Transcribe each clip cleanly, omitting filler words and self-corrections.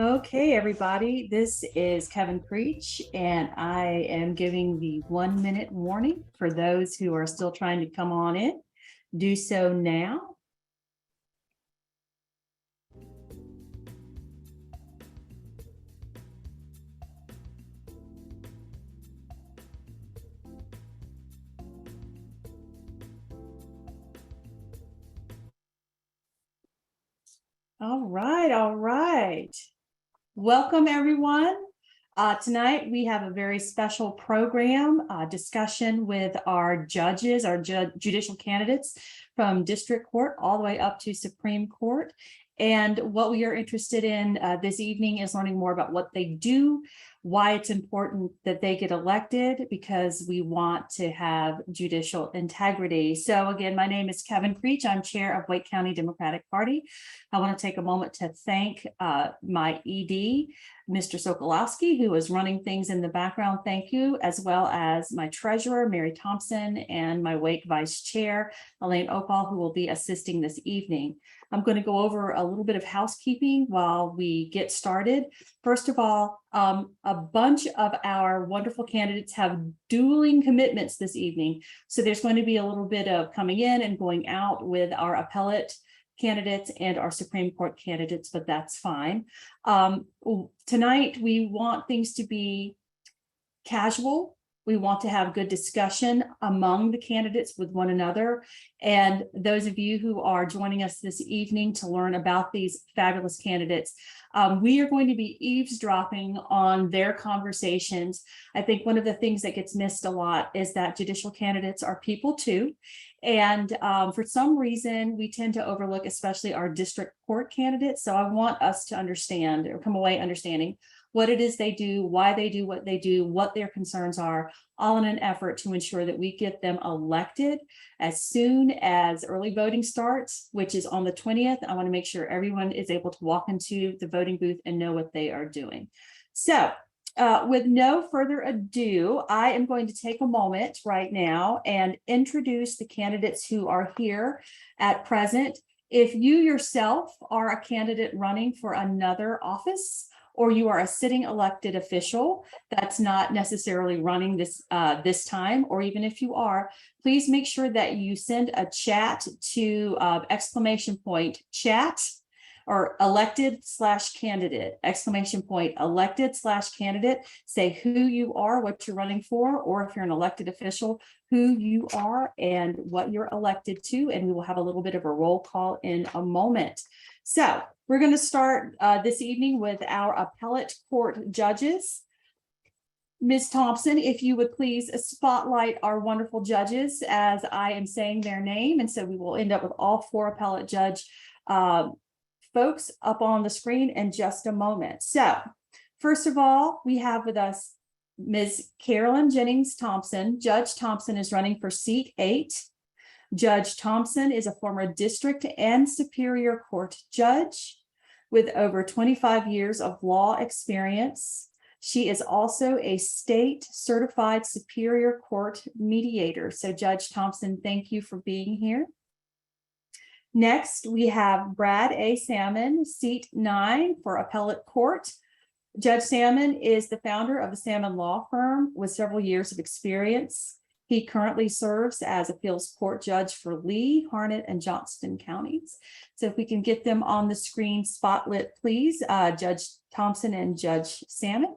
Okay, everybody, this is Kevin Creech, and I am giving the 1 minute warning for those who are still trying to come on in. Do so now. All right. Welcome, everyone. Tonight, we have a very special program discussion with our judges, our judicial candidates from district court all the way up to Supreme Court. And what we are interested in this evening is learning more about what they do, why it's important that they get elected, because we want to have judicial integrity. So again, my name is Kevin Creech. I'm chair of Wake County Democratic Party. I want to take a moment to thank my ED, Mr. Sokolowski, who is running things in the background. Thank you, as well as my treasurer, Mary Thompson, and my Wake vice chair, Elaine Opal, who will be assisting this evening. I'm going to go over a little bit of housekeeping while we get started. First of all, a bunch of our wonderful candidates have dueling commitments this evening. So there's going to be a little bit of coming in and going out with our appellate candidates and our Supreme Court candidates, but that's fine. Tonight, we want things to be casual. We want to have good discussion among the candidates with one another. And those of you who are joining us this evening to learn about these fabulous candidates, we are going to be eavesdropping on their conversations. I think one of the things that gets missed a lot is that judicial candidates are people too. And for some reason, we tend to overlook, especially our district court candidates. So I want us to understand or come away understanding what it is they do, why they do what they do, what their concerns are, all in an effort to ensure that we get them elected as soon as early voting starts, which is on the 20th. I want to make sure everyone is able to walk into the voting booth and know what they are doing. So with no further ado, I am going to take a moment right now and introduce the candidates who are here at present. If you yourself are a candidate running for another office, or you are a sitting elected official that's not necessarily running this time, or even if you are, please make sure that you send a chat to !chat or elected/candidate, !elected/candidate. Say who you are, what you're running for, or if you're an elected official, who you are and what you're elected to, and we will have a little bit of a roll call in a moment. So we're going to start this evening with our appellate court judges. Ms. Thompson, if you would please spotlight our wonderful judges as I am saying their name. And so we will end up with all four appellate judge folks up on the screen in just a moment. So first of all, we have with us Ms. Carolyn Jennings Thompson. Judge Thompson is running for seat 8. Judge Thompson is a former district and superior court judge with over 25 years of law experience. She is also a state certified superior court mediator. So Judge Thompson, thank you for being here. Next, we have Brad A. Salmon, seat 9 for appellate court. Judge Salmon is the founder of the Salmon Law Firm with several years of experience. He currently serves as appeals court judge for Lee, Harnett, and Johnston counties. So if we can get them on the screen spotlit, please, Judge Thompson and Judge Salmon.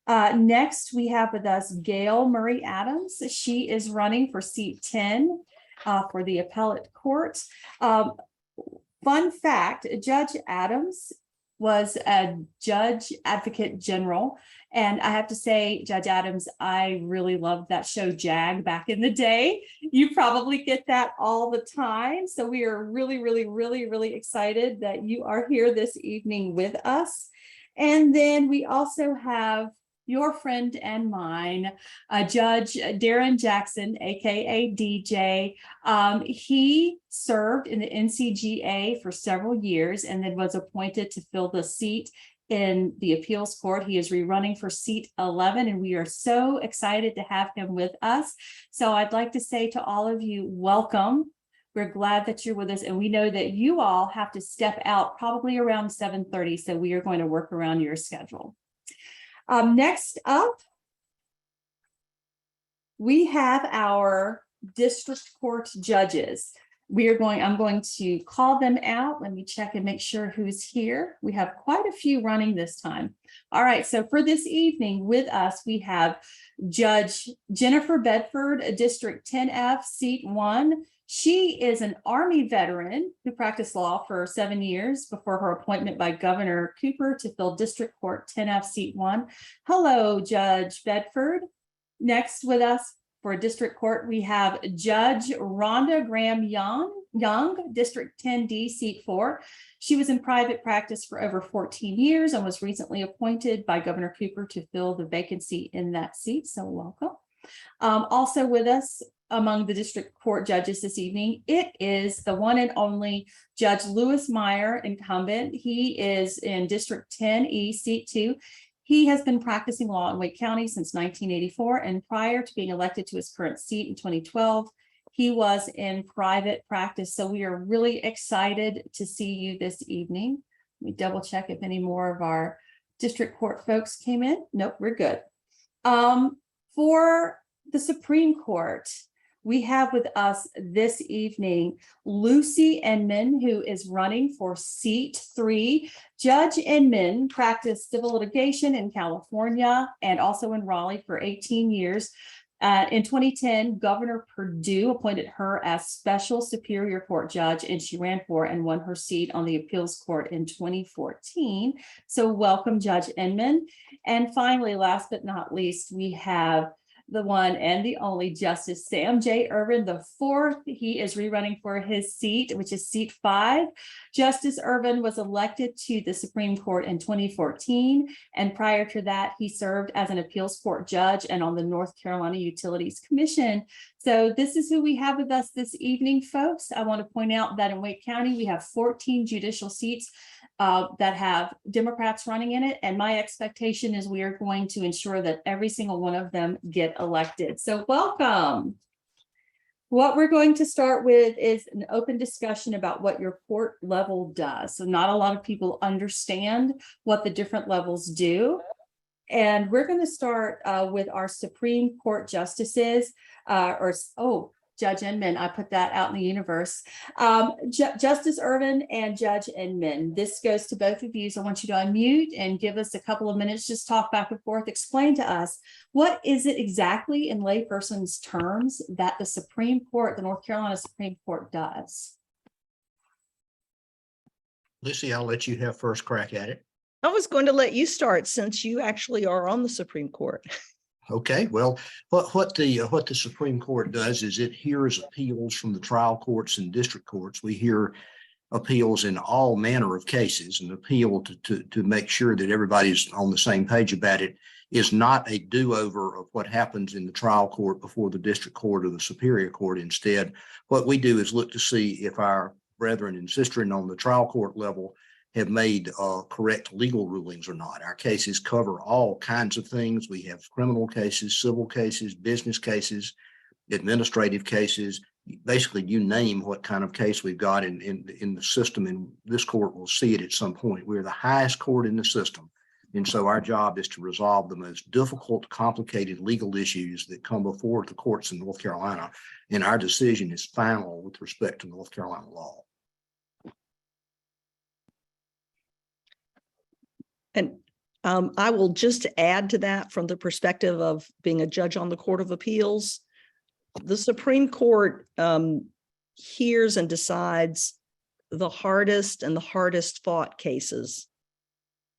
Next, we have with us Gail Murray Adams. She is running for seat 10 for the appellate court. Fun fact, Judge Adams was a judge advocate general. And I have to say, Judge Adams, I really loved that show JAG back in the day. You probably get that all the time. So we are really excited that you are here this evening with us. And then we also have your friend and mine, Judge Darren Jackson, aka DJ. He served in the NCGA for several years and then was appointed to fill the seat in the appeals court. He is rerunning for seat 11, and we are so excited to have him with us. So I'd like to say to all of you, welcome. We're glad that you're with us, and we know that you all have to step out probably around 7:30, so we are going to work around your schedule. Next up, we have our district court judges. I'm going to call them out. Let me check and make sure who's here. We have quite a few running this time. All right, so for this evening with us, we have Judge Jennifer Bedford, District 10F, Seat 1. She is an Army veteran who practiced law for 7 years before her appointment by Governor Cooper to fill District Court 10F, Seat 1. Hello, Judge Bedford. Next with us for District Court, we have Judge Rhonda Graham Young, District 10D, Seat 4. She was in private practice for over 14 years and was recently appointed by Governor Cooper to fill the vacancy in that seat, so welcome. Also with us among the District Court judges this evening, it is the one and only Judge Lewis Meyer, incumbent. He is in District 10E, Seat 2. He has been practicing law in Wake County since 1984, and prior to being elected to his current seat in 2012, he was in private practice. So we are really excited to see you this evening. Let me double check if any more of our district court folks came in. Nope, we're good. For the Supreme Court, we have with us this evening Lucy Inman, who is running for Seat 3. Judge Inman practiced civil litigation in California and also in Raleigh for 18 years. In 2010, Governor Perdue appointed her as special Superior Court judge, and she ran for and won her seat on the appeals court in 2014. So welcome, Judge Inman. And finally, last but not least, we have the one and the only Justice Sam J. Ervin the fourth. He is rerunning for his seat, which is Seat 5. Justice Ervin was elected to the Supreme Court in 2014, and prior to that, he served as an appeals court judge and on the North Carolina Utilities Commission. So this is who we have with us this evening, folks. I want to point out that in Wake County, we have 14 judicial seats that have Democrats running in it. And my expectation is we are going to ensure that every single one of them get elected. So welcome. What we're going to start with is an open discussion about what your court level does. So not a lot of people understand what the different levels do. And we're going to start with our Supreme Court justices, Judge Inman, I put that out in the universe. Justice Ervin and Judge Inman, this goes to both of you. So I want you to unmute and give us a couple of minutes, just talk back and forth, explain to us, what is it exactly in layperson's terms that the Supreme Court, the North Carolina Supreme Court does? Lucy, I'll let you have first crack at it. I was going to let you start since you actually are on the Supreme Court. Okay, well, what the Supreme Court does is it hears appeals from the trial courts and district courts. We hear appeals in all manner of cases. An appeal to make sure that everybody's on the same page about it is not a do-over of what happens in the trial court before the district court or the superior court. Instead, what we do is look to see if our brethren and sistren on the trial court level have made correct legal rulings or not. Our cases cover all kinds of things. We have criminal cases, civil cases, business cases, administrative cases. Basically, you name what kind of case we've got in the system, and this court will see it at some point. We're the highest court in the system. And so our job is to resolve the most difficult, complicated legal issues that come before the courts in North Carolina. And our decision is final with respect to North Carolina law. And I will just add to that from the perspective of being a judge on the Court of Appeals. The Supreme Court hears and decides the hardest and the hardest fought cases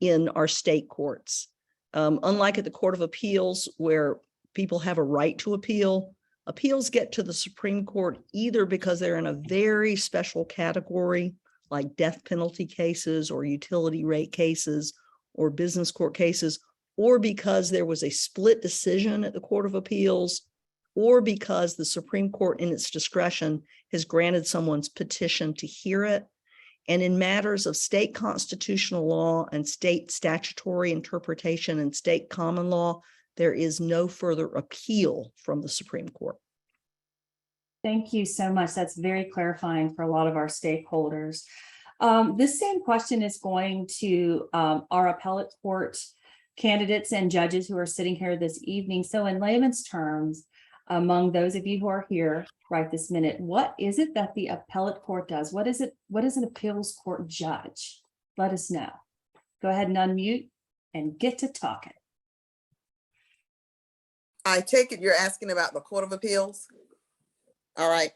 in our state courts. Unlike at the Court of Appeals, where people have a right to appeal, appeals get to the Supreme Court either because they're in a very special category, like death penalty cases or utility rate cases, or business court cases, or because there was a split decision at the Court of Appeals, or because the Supreme Court in its discretion has granted someone's petition to hear it. And in matters of state constitutional law and state statutory interpretation and state common law, there is no further appeal from the Supreme Court. Thank you so much. That's very clarifying for a lot of our stakeholders. This same question is going to our appellate court candidates and judges who are sitting here this evening. So in layman's terms, among those of you who are here right this minute, what is it that the appellate court does? What is it? What is an appeals court judge? Let us know. Go ahead and unmute and get to talking. I take it you're asking about the Court of Appeals? All right.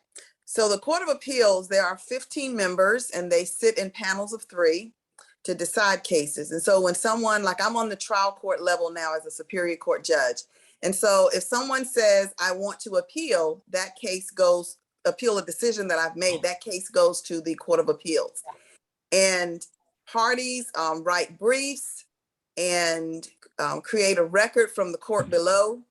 So the Court of Appeals, there are 15 members and they sit in panels of 3 to decide cases. And so when someone, like I'm on the trial court level now as a Superior Court judge. And so if someone says, I want to appeal, that case goes, appeal a decision that I've made, that case goes to the Court of Appeals. And parties write briefs and create a record from the court below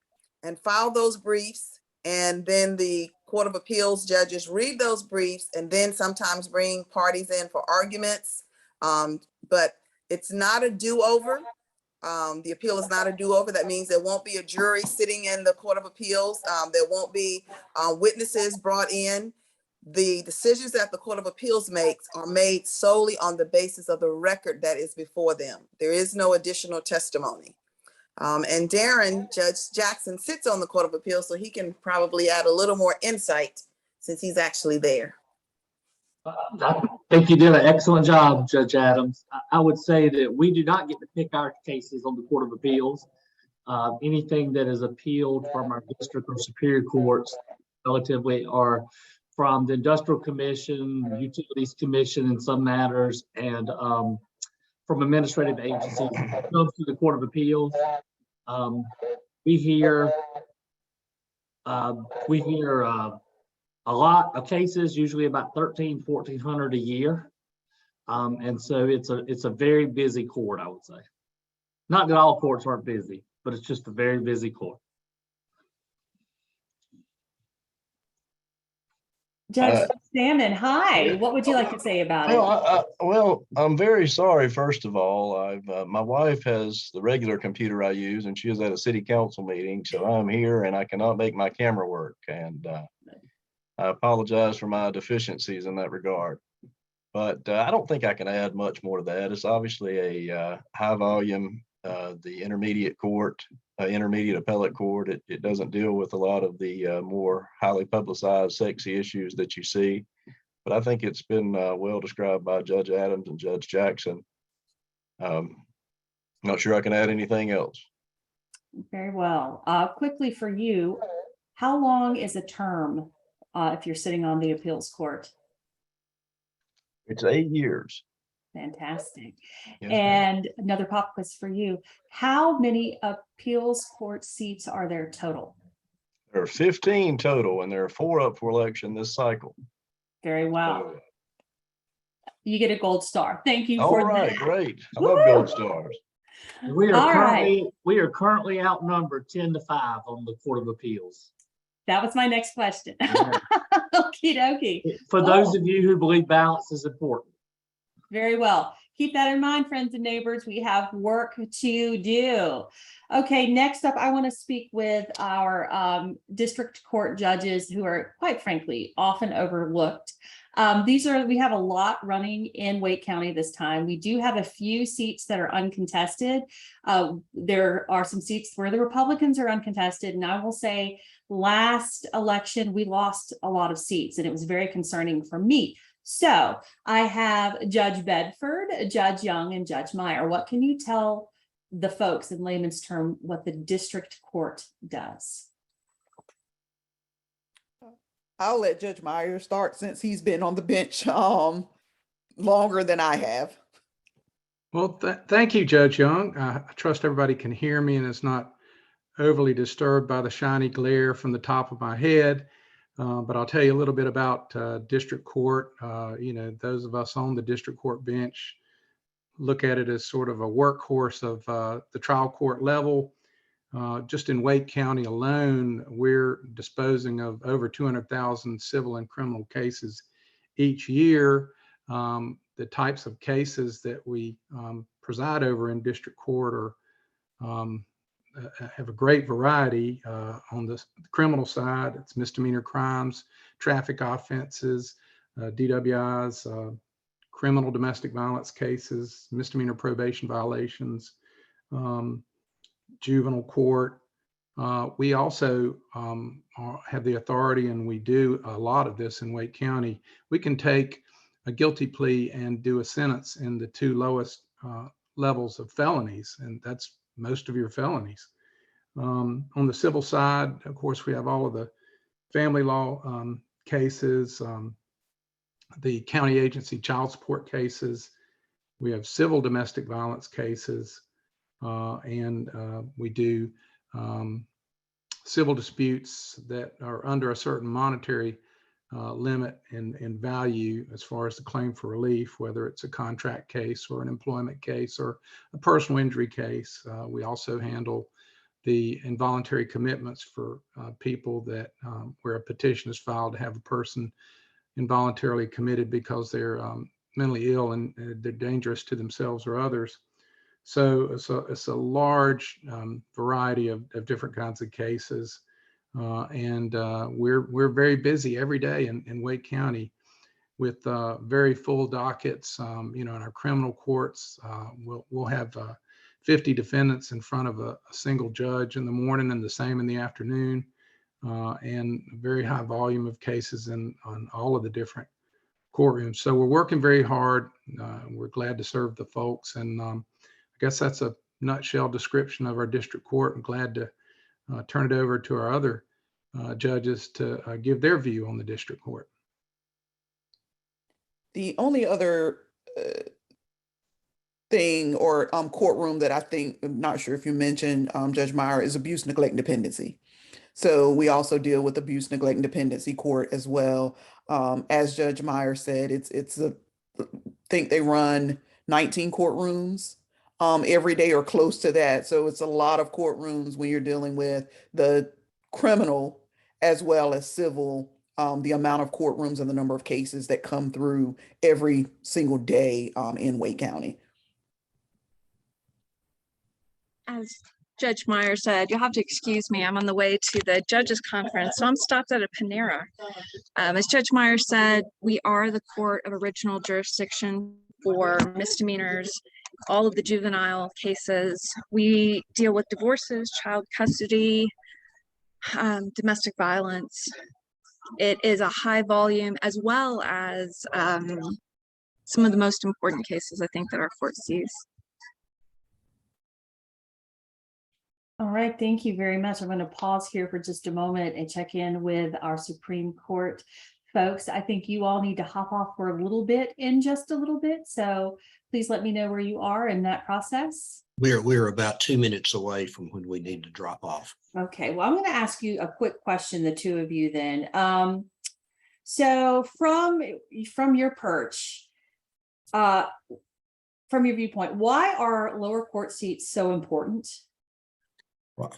and file those briefs. And then the Court of Appeals judges read those briefs and then sometimes bring parties in for arguments. But it's not a do-over. The appeal is not a do-over. That means there won't be a jury sitting in the Court of Appeals. There won't be witnesses brought in. The decisions that the Court of Appeals makes are made solely on the basis of the record that is before them. There is no additional testimony. And Darren, Judge Jackson, sits on the Court of Appeals, so he can probably add a little more insight since he's actually there. I think you did an excellent job, Judge Adams. I would say that we do not get to pick our cases on the Court of Appeals. Anything that is appealed from our district or superior courts relatively are from the Industrial Commission, Utilities Commission in some matters, and from administrative agencies. When it comes to the Court of Appeals, we hear a lot of cases, usually about 1,400 a year. And so it's a very busy court, I would say. Not that all courts aren't busy, but it's just a very busy court. Judge Salmon, hi. What would you like to say about it? Well, I'm very sorry. First of all, my wife has the regular computer I use, and she is at a city council meeting, so I'm here and I cannot make my camera work. And I apologize for my deficiencies in that regard. But I don't think I can add much more to that. It's obviously a high volume, the intermediate court, intermediate appellate court. It doesn't deal with a lot of the more highly publicized, sexy issues that you see. But I think it's been well described by Judge Adams and Judge Jackson. Not sure I can add anything else. Very well. Quickly for you, how long is a term if you're sitting on the appeals court? It's 8 years. Fantastic. Yes, And another pop quiz for you. How many appeals court seats are there total? there are 15 total, and there are 4 up for election this cycle. Very well. So, You get a gold star. Thank you all for right, that. great. I love gold stars. We All are currently outnumbered 10-5 on the Court of Appeals. That was my next question. Yeah. Okie dokie. For those of you who believe balance is important. Very well. Keep that in mind, friends and neighbors. We have work to do. Okay, next up, I want to speak with our district court judges who are, quite frankly, often overlooked. We have a lot running in Wake County this time. We do have a few seats that are uncontested. There are some seats where the Republicans are uncontested. And I will say last election, we lost a lot of seats and it was very concerning for me. So I have Judge Bedford, Judge Young, and Judge Meyer. What can you tell the folks in layman's term what the district court does? I'll let Judge Meyer start since he's been on the bench longer than I have. Well, thank you, Judge Young. I trust everybody can hear me and is not overly disturbed by the shiny glare from the top of my head. But I'll tell you a little bit about district court. Those of us on the district court bench look at it as sort of a workhorse of the trial court level. Just in Wake County alone, we're disposing of over 200,000 civil and criminal cases each year. The types of cases that we preside over in district court have a great variety. On the criminal side, it's misdemeanor crimes, traffic offenses, DWIs, criminal domestic violence cases, misdemeanor probation violations, juvenile court. We also have the authority, and we do a lot of this in Wake County. We can take a guilty plea and do a sentence in the 2 lowest levels of felonies, and that's most of your felonies. On the civil side, of course, we have all of the family law cases, the county agency child support cases. We have civil domestic violence cases, and we do civil disputes that are under a certain monetary limit in value as far as the claim for relief, whether it's a contract case or an employment case or a personal injury case. We also handle the involuntary commitments for people that where a petition is filed to have a person involuntarily committed because they're mentally ill and they're dangerous to themselves or others. So it's a large variety of different kinds of cases. And we're very busy every day in Wake County with very full dockets. In our criminal courts, we'll have 50 defendants in front of a single judge in the morning and the same in the afternoon, and a very high volume of cases on all of the different courtrooms. So we're working very hard. We're glad to serve the folks, and I guess that's a nutshell description of our district court. I'm glad to turn it over to our other judges to give their view on the district court. The only other thing or courtroom that I think, I'm not sure if you mentioned, Judge Meyer, is abuse, neglect, and dependency. So we also deal with abuse, neglect, and dependency court as well. As Judge Meyer said, I think they run 19 courtrooms every day or close to that. So it's a lot of courtrooms when you're dealing with the criminal as well as civil, the amount of courtrooms and the number of cases that come through every single day in Wake County. As Judge Meyer said, you'll have to excuse me. I'm on the way to the judges conference, so I'm stopped at a Panera. As Judge Meyer said, we are the court of original jurisdiction for misdemeanors, all of the juvenile cases. We deal with divorces, child custody, domestic violence. It is a high volume, as well as some of the most important cases I think that our court sees. All right, thank you very much. I'm going to pause here for just a moment and check in with our Supreme Court folks. I think you all need to hop off for a little bit in just a little bit. So please let me know where you are in that process. We're about 2 minutes away from when we need to drop off. Okay, well, I'm going to ask you a quick question, the two of you then. So from your perch, from your viewpoint, why are lower court seats so important?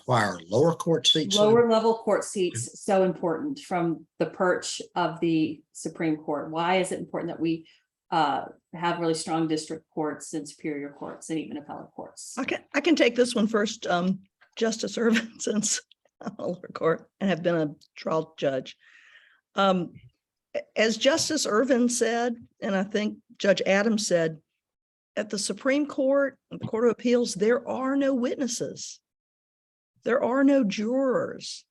Why are lower court seats? Lower level court seats so important from the perch of the Supreme Court? Why is it important that we have really strong district courts and superior courts and even appellate courts? I can take this one first. Justice Irvin, since I'm a lower court and have been a trial judge. As Justice Irvin said, and I think Judge Adams said, at the Supreme Court, the Court of Appeals, there are no witnesses. There are no jurors.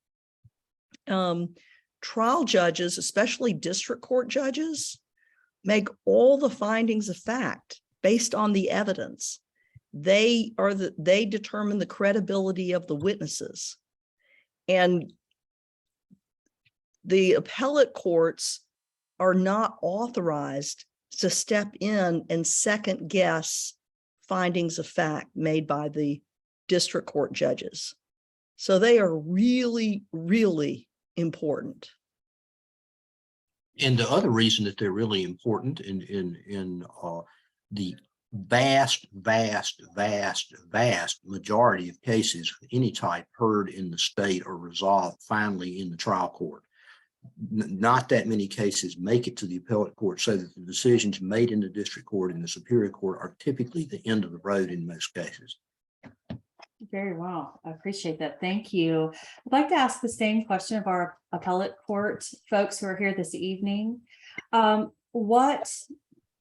Trial judges, especially district court judges, make all the findings of fact based on the evidence. They determine the credibility of the witnesses. And the appellate courts are not authorized to step in and second guess findings of fact made by the district court judges. So they are really, really important. And the other reason that they're really important in the vast majority of cases of any type heard in the state are resolved finally in the trial court. Not that many cases make it to the appellate court, so that the decisions made in the district court and the superior court are typically the end of the road in most cases. Very well. I appreciate that. Thank you. I'd like to ask the same question of our appellate court folks who are here this evening. What,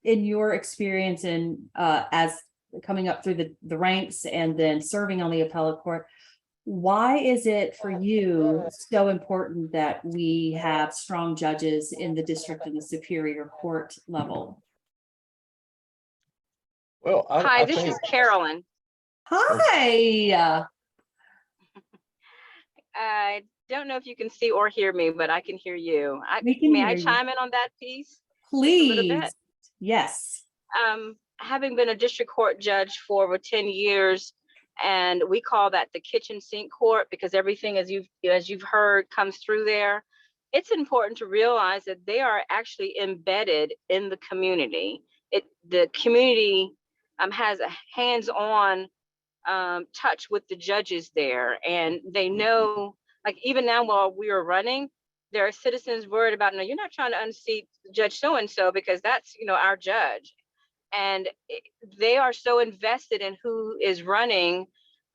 in your experience in as coming up through the ranks and then serving on the appellate court, why is it for you so important that we have strong judges in the district and the superior court level? Well, Hi, I this think, is Carolyn. Hi. I don't know if you can see or hear me, but I can hear you. We can May I hear you. chime in on that piece? Just a little bit? Please. Yes. Having been a district court judge for over 10 years, and we call that the kitchen sink court because everything, as you've heard, comes through there. It's important to realize that they are actually embedded in the community. The community has a hands-on touch with the judges there, and they know, like even now while we are running, there are citizens worried about, no, you're not trying to unseat Judge so-and-so because that's, our judge. And they are so invested in who is running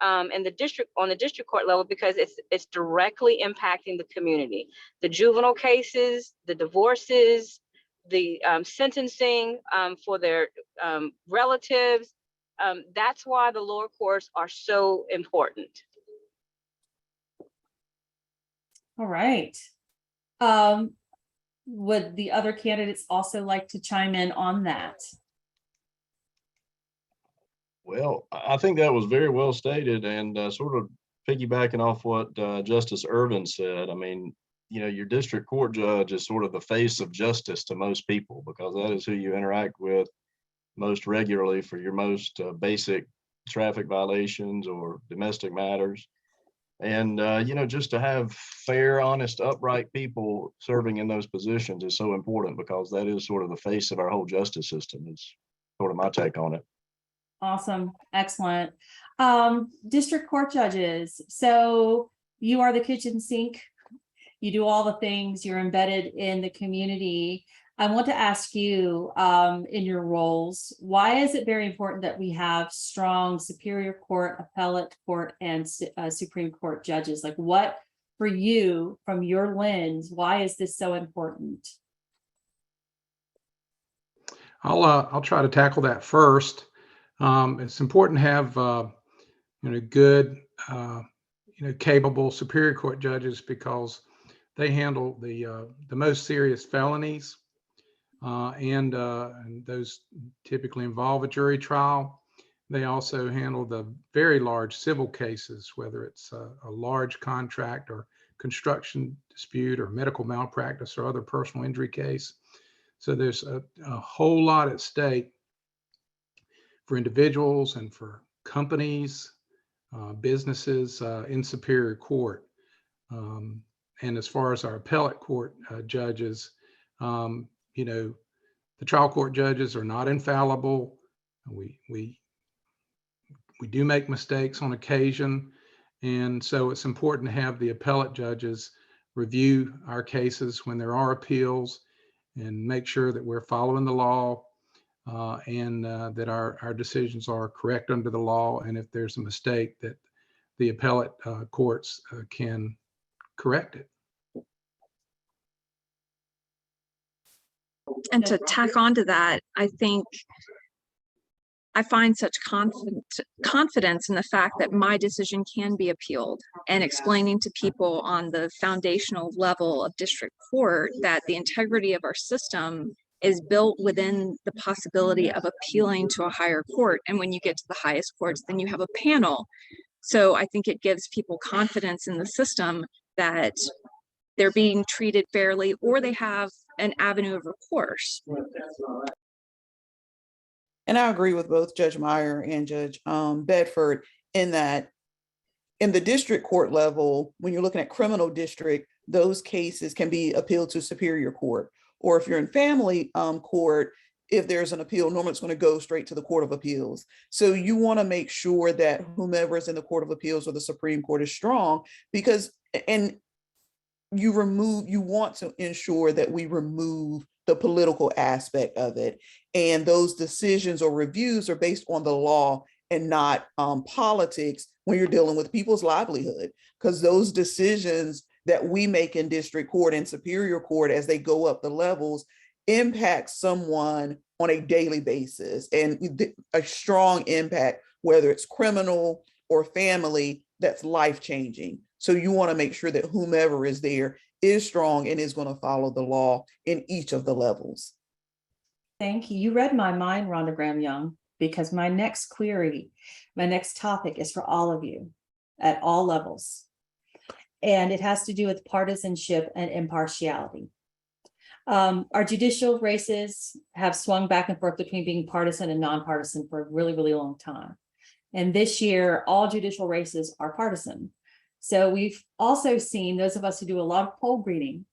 in the district, on the district court level, because it's directly impacting the community. The juvenile cases, the divorces, the sentencing for their relatives. That's why the lower courts are so important. All right. Would the other candidates also like to chime in on that? well, I think that was very well stated, and sort of piggybacking off what Justice Irvin said. I mean, your district court judge is sort of the face of justice to most people because that is who you interact with most regularly for your most basic traffic violations or domestic matters. And, just to have fair, honest, upright people serving in those positions is so important because that is sort of the face of our whole justice system, is sort of my take on it. Awesome. Excellent. District court judges. So you are the kitchen sink. You do all the things, you're embedded in the community. I want to ask you, in your roles, why is it very important that we have strong superior court, appellate court, and Supreme Court judges? Like, what for you, from your lens, why is this so important? I'll try to tackle that first. It's important to have good, capable superior court judges because they handle the most serious felonies. And those typically involve a jury trial. They also handle the very large civil cases, whether it's a large contract or construction dispute or medical malpractice or other personal injury case. So there's a whole lot at stake for individuals and for companies, businesses in superior court. And as far as our appellate court judges, the trial court judges are not infallible. We do make mistakes on occasion. And so it's important to have the appellate judges review our cases when there are appeals and make sure that we're following the law and that our decisions are correct under the law. And if there's a mistake, that the appellate courts can correct it. And to tack on to that, I think I find such confidence in the fact that my decision can be appealed, and explaining to people on the foundational level of district court that the integrity of our system is built within the possibility of appealing to a higher court. And when you get to the highest courts, then you have a panel. So I think it gives people confidence in the system that they're being treated fairly, or they have an avenue of recourse. And I agree with both Judge Meyer and Judge Bedford in that in the district court level, when you're looking at criminal district, those cases can be appealed to superior court. Or if you're in family court, if there's an appeal, normally it's going to go straight to the Court of Appeals. So you want to make sure that whomever is in the Court of Appeals or the Supreme Court is strong, because, and you want to ensure that we remove the political aspect of it. And those decisions or reviews are based on the law and not politics when you're dealing with people's livelihood. Because those decisions that we make in district court and superior court as they go up the levels impact someone on a daily basis, and a strong impact, whether it's criminal or family, that's life-changing. So you want to make sure that whomever is there is strong and is going to follow the law in each of the levels. Thank you. You read my mind, Rhonda Graham Young, because my next query, my next topic is for all of you at all levels. And it has to do with partisanship and impartiality. Our judicial races have swung back and forth between being partisan and nonpartisan for a really, really long time. And this year, all judicial races are partisan. So we've also seen, those of us who do a lot of poll reading,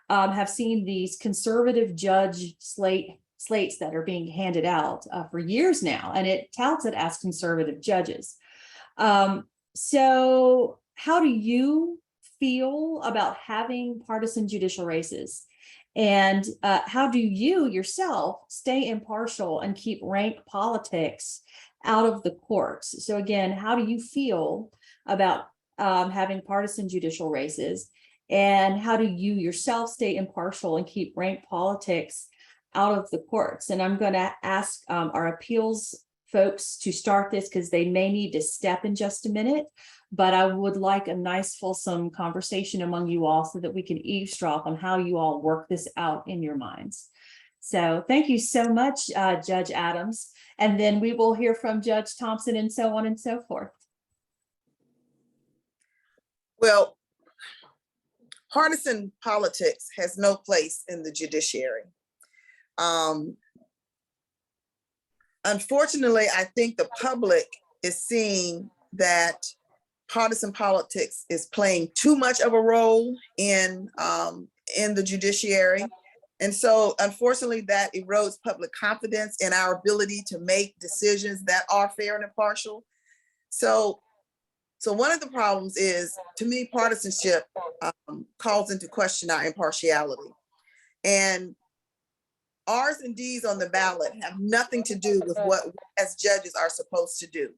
have seen these conservative judge slates that are being handed out for years now, and it touts it as conservative judges. So how do you feel about having partisan judicial races? And how do you yourself stay impartial and keep rank politics out of the courts? So again, how do you feel about having partisan judicial races? And how do you yourself stay impartial and keep rank politics out of the courts? And I'm going to ask our appeals folks to start this because they may need to step in just a minute. But I would like a nice fulsome conversation among you all so that we can eavesdrop on how you all work this out in your minds. So thank you so much, Judge Adams. And then we will hear from Judge Thompson and so on and so forth. Well, partisan politics has no place in the judiciary. Unfortunately, I think the public is seeing that partisan politics is playing too much of a role in the judiciary. And so unfortunately that erodes public confidence in our ability to make decisions that are fair and impartial. So one of the problems is, to me, partisanship calls into question our impartiality. And R's and D's on the ballot have nothing to do with what we as judges are supposed to do.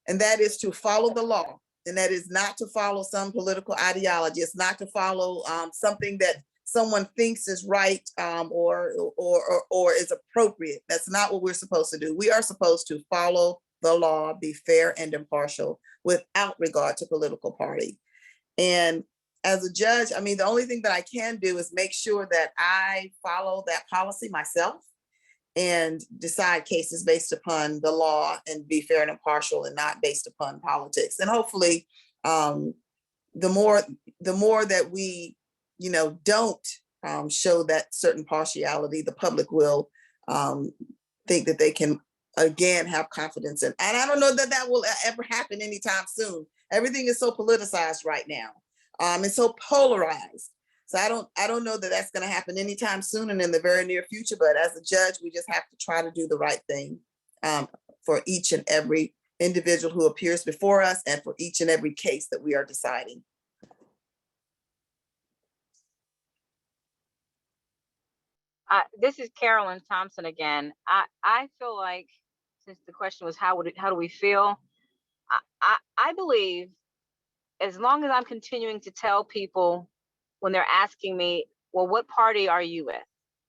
And that is to follow the law. And that is not to follow some political ideology. It's not to follow something that someone thinks is right or is appropriate. That's not what we're supposed to do. We are supposed to follow the law, be fair and impartial without regard to political party. And as a judge, I mean, the only thing that I can do is make sure that I follow that policy myself and decide cases based upon the law and be fair and impartial and not based upon politics. And hopefully the more that we, don't show that certain partiality, the public will think that they can again have confidence in. And I don't know that will ever happen anytime soon. Everything is so politicized right now. It's so polarized. So I don't know that that's going to happen anytime soon and in the very near future. But as a judge, we just have to try to do the right thing for each and every individual who appears before us and for each and every case that we are deciding. This is Carolyn Thompson again. I feel like, since the question was how do we feel, I believe as long as I'm continuing to tell people when they're asking me, well, what party are you with?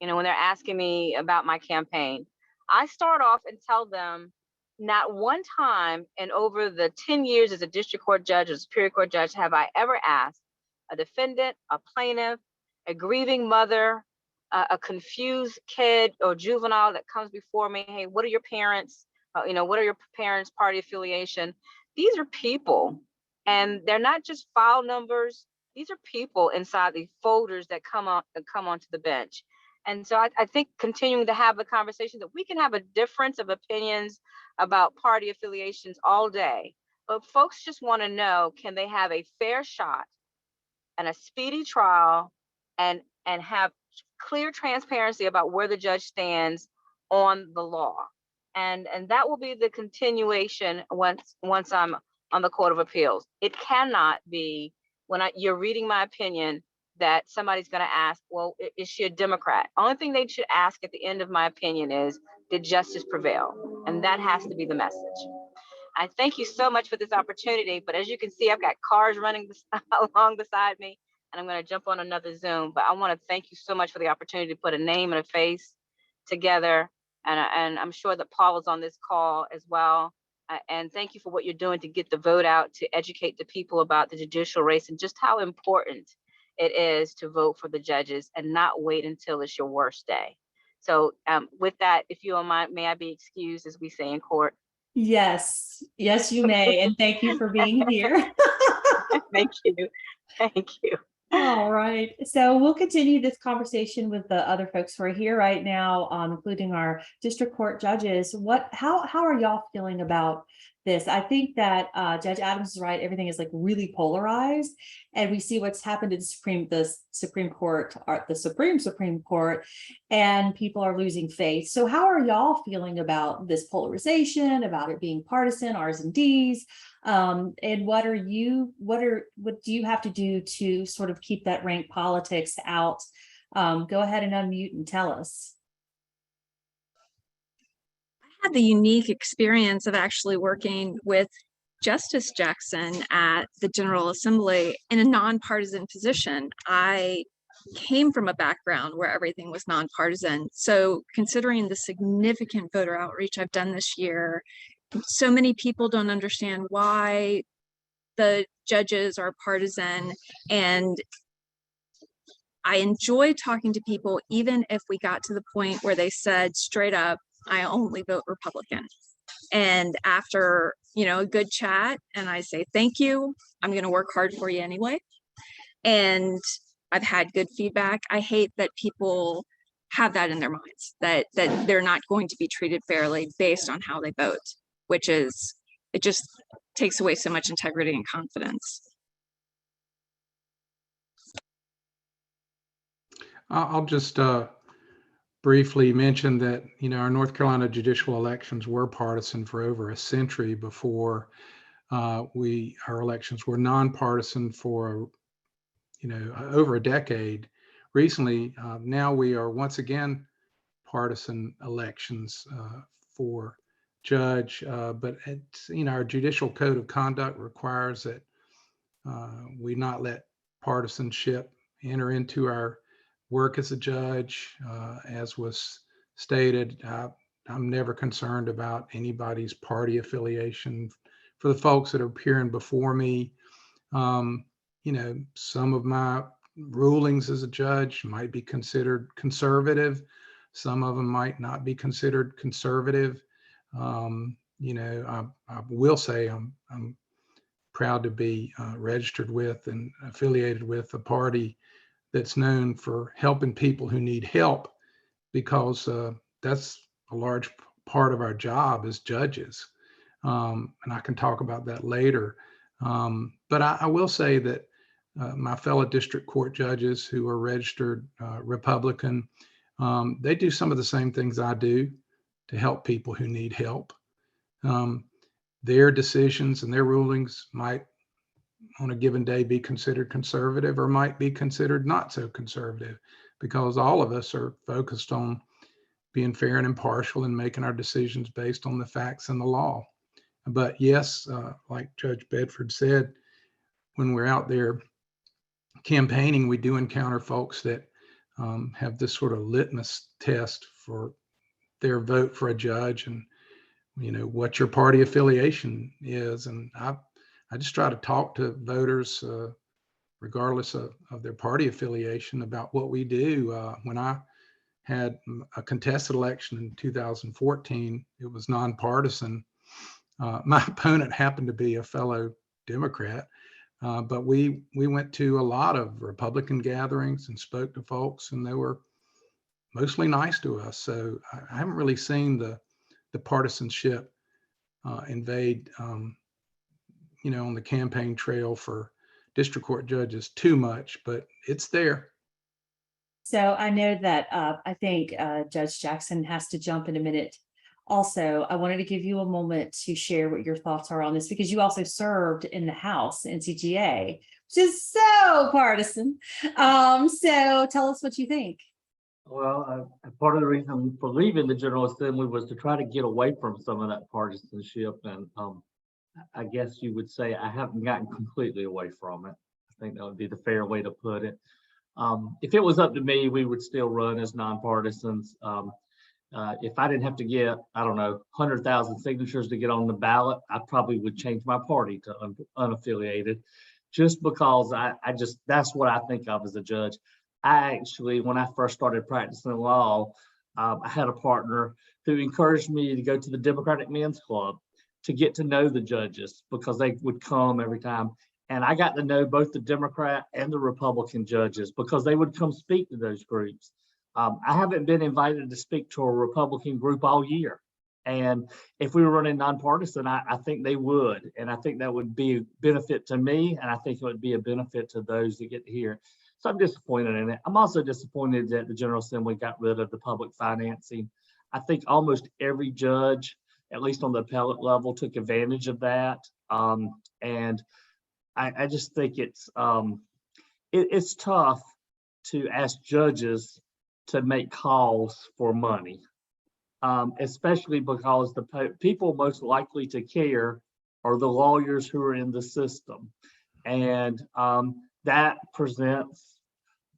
When they're asking me about my campaign, I start off and tell them, not one time in over the 10 years as a district court judge or superior court judge have I ever asked a defendant, a plaintiff, a grieving mother, a confused kid or juvenile that comes before me, hey, what are your parents? What are your parents' party affiliation? These are people, and they're not just file numbers. These are people inside the folders that come onto the bench. And so I think continuing to have the conversation, that we can have a difference of opinions about party affiliations all day, but folks just want to know, can they have a fair shot and a speedy trial and have clear transparency about where the judge stands on the law. And that will be the continuation once I'm on the Court of Appeals. It cannot be when you're reading my opinion that somebody's going to ask, well, is she a Democrat? Only thing they should ask at the end of my opinion is, did justice prevail? And that has to be the message. I thank you so much for this opportunity. But as you can see, I've got cars running along beside me, and I'm going to jump on another Zoom. But I want to thank you so much for the opportunity to put a name and a face together. And I'm sure that Paul is on this call as well. And thank you for what you're doing to get the vote out, to educate the people about the judicial race and just how important it is to vote for the judges and not wait until it's your worst day. So with that, if you don't mind, may I be excused, as we say in court? Yes, yes, you may. And thank you for being here. Thank you. Thank you. All right. So we'll continue this conversation with the other folks who are here right now, including our district court judges. How are y'all feeling about this? I think that Judge Adams is right. Everything is like really polarized, and we see what's happened to the Supreme Court, or the Supreme Court, and people are losing faith. So how are y'all feeling about this polarization, about it being partisan, R's and D's? And what do you have to do to sort of keep that rank politics out? Go ahead and unmute and tell us. I had the unique experience of actually working with Justice Jackson at the General Assembly in a nonpartisan position. I came from a background where everything was nonpartisan. So considering the significant voter outreach I've done this year, so many people don't understand why the judges are partisan, and I enjoy talking to people, even if we got to the point where they said straight up, I only vote Republican. And after, a good chat, and I say, thank you, I'm going to work hard for you anyway. And I've had good feedback. I hate that people have that in their minds, that they're not going to be treated fairly based on how they vote, which is, it just takes away so much integrity and confidence. I'll just briefly mention that, our North Carolina judicial elections were partisan for over a century before our elections were nonpartisan for, over a decade. Recently, now we are once again partisan elections for judge, but it's, our judicial code of conduct requires that we not let partisanship enter into our work as a judge. As was stated, I'm never concerned about anybody's party affiliation. For the folks that are appearing before me, some of my rulings as a judge might be considered conservative. Some of them might not be considered conservative. I will say I'm proud to be registered with and affiliated with a party that's known for helping people who need help, because that's a large part of our job as judges. And I can talk about that later. But I will say that my fellow district court judges who are registered Republican, they do some of the same things I do to help people who need help. Their decisions and their rulings might on a given day be considered conservative, or might be considered not so conservative, because all of us are focused on being fair and impartial and making our decisions based on the facts and the law. But yes, like Judge Bedford said, when we're out there campaigning, we do encounter folks that have this sort of litmus test for their vote for a judge, and what your party affiliation is. And I just try to talk to voters, regardless of their party affiliation, about what we do. When I had a contested election in 2014, it was nonpartisan. My opponent happened to be a fellow Democrat, but we went to a lot of Republican gatherings and spoke to folks, and they were mostly nice to us. So I haven't really seen the partisanship invade on the campaign trail for district court judges too much, but it's there. So I know that I think Judge Jackson has to jump in a minute. Also, I wanted to give you a moment to share what your thoughts are on this, because you also served in the House NCGA, which is so partisan. So tell us what you think. Well, part of the reason for leaving the General Assembly was to try to get away from some of that partisanship. And I guess you would say I haven't gotten completely away from it. I think that would be the fair way to put it. If it was up to me, we would still run as nonpartisans. If I didn't have to get, I don't know, 100,000 signatures to get on the ballot, I probably would change my party to unaffiliated, just because that's what I think of as a judge. I actually, when I first started practicing law, I had a partner who encouraged me to go to the Democratic Men's Club to get to know the judges, because they would come every time. And I got to know both the Democrat and the Republican judges because they would come speak to those groups. I haven't been invited to speak to a Republican group all year. And if we were running nonpartisan, I think they would. And I think that would be a benefit to me. And I think it would be a benefit to those that get to hear. So I'm disappointed in it. I'm also disappointed that the General Assembly got rid of the public financing. I think almost every judge, at least on the appellate level, took advantage of that. And I just think it's tough to ask judges to make calls for money, especially because the people most likely to care are the lawyers who are in the system. And that presents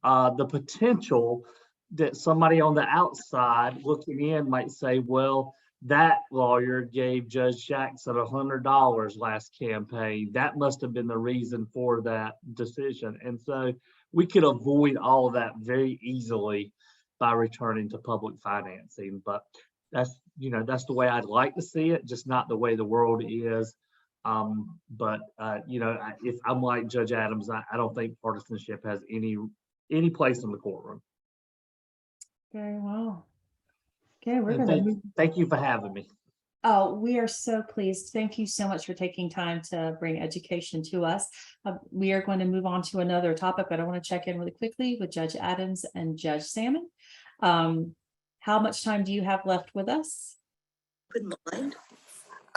the potential that somebody on the outside looking in might say, well, that lawyer gave Judge Jackson $100 last campaign. That must have been the reason for that decision. And so we could avoid all of that very easily by returning to public financing. But that's the way I'd like to see it, just not the way the world is. If I'm like Judge Adams, I don't think partisanship has any place in the courtroom. Very well. Okay, we're going to thank you for having me. Oh, we are so pleased. Thank you so much for taking time to bring education to us. We are going to move on to another topic, but I want to check in really quickly with Judge Adams and Judge Salmon. How much time do you have left with us?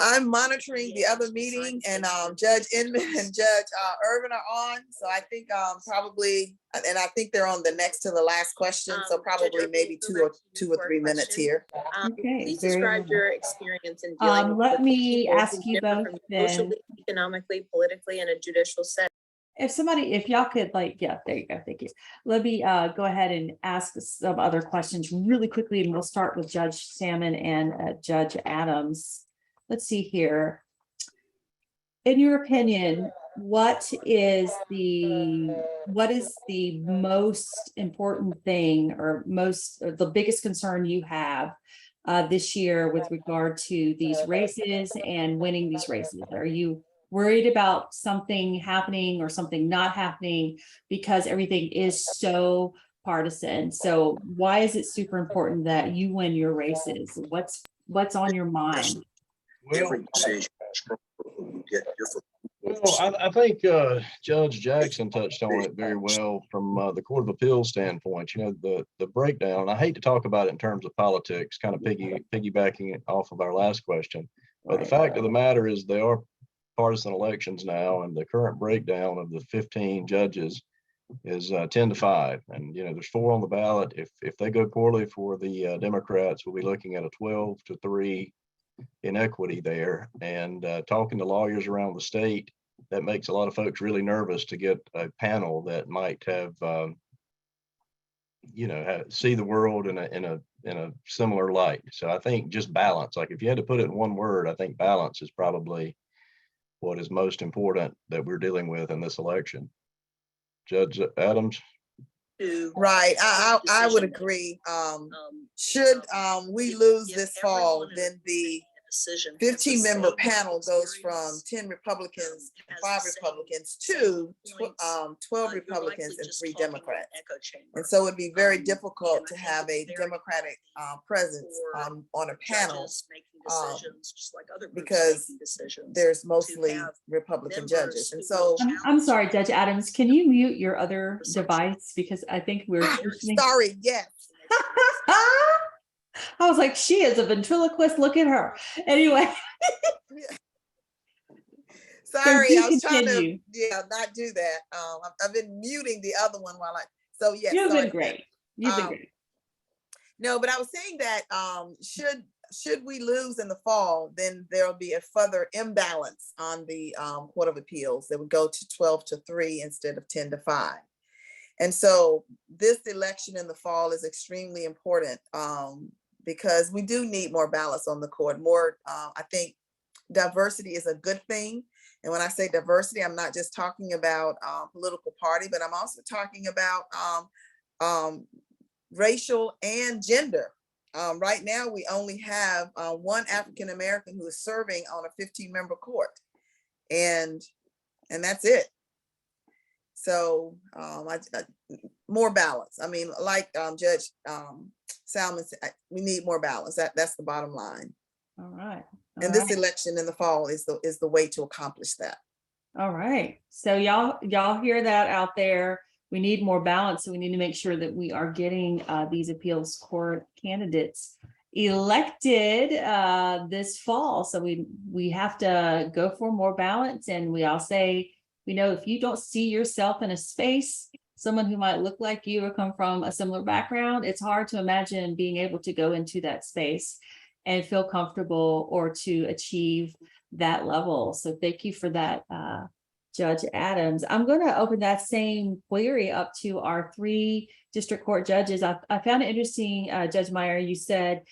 I'm monitoring the other meeting, and Judge Inman and Judge Irvin are on. So I think probably, and I think they're on the next to the last question. So probably maybe two or 3 minutes here. Okay, Please very describe well. your experience in dealing with Let me people ask who you differ both from you then. socially, economically, politically, in a judicial setting. If y'all could there you go, thank you. Let me go ahead and ask some other questions really quickly, and we'll start with Judge Salmon and Judge Adams. Let's see here. In your opinion, what is the most important thing or the biggest concern you have this year with regard to these races and winning these races? Are you worried about something happening or something not happening because everything is so partisan? So why is it super important that you win your races? What's on your mind? Well, I think Judge Jackson touched on it very well from the Court of Appeals standpoint. The breakdown, I hate to talk about it in terms of politics, kind of piggybacking it off of our last question. But the fact of the matter is they are partisan elections now, and the current breakdown of the 15 judges is 10-5. And, there's 4 on the ballot. If they go poorly for the Democrats, we'll be looking at a 12-3 inequity there. And talking to lawyers around the state, that makes a lot of folks really nervous to get a panel that might have see the world in a similar light. So I think just balance, like if you had to put it in one word, I think balance is probably what is most important that we're dealing with in this election. Judge Adams? Right, I would agree. Should we lose this fall, then the 15-member panel goes from 10 Republicans, 5 Republicans to 12 Republicans and 3 Democrats. And so it'd be very difficult to have a Democratic presence on a panel because there's mostly Republican judges. And so I'm sorry, Judge Adams, can you mute your other device? Because I think we're sorry, yes. I was like, she is a ventriloquist. Look at her. Anyway. Sorry, I was trying to not do that. I've been muting the other one yes. You've been great. You've been great. No, but I was saying that should should we lose in the fall, then there'll be a further imbalance on the Court of Appeals that would go to 12-3 instead of 10-5. And so this election in the fall is extremely important because we do need more balance on the court. I think diversity is a good thing. And when I say diversity, I'm not just talking about political party, but I'm also talking about racial and gender. Right now, we only have one African American who is serving on a 15-member court, and that's it. So more balance. I mean, like Judge Salmon said, we need more balance. That's the bottom line. All right. And this election in the fall is the way to accomplish that. All right. So y'all hear that out there. We need more balance. So we need to make sure that we are getting these appeals court candidates elected this fall. So we have to go for more balance. And we all say, if you don't see yourself in a space, someone who might look like you or come from a similar background, it's hard to imagine being able to go into that space and feel comfortable or to achieve that level. So thank you for that, Judge Adams. I'm going to open that same query up to our 3 district court judges. I found it interesting, Judge Meyer, you said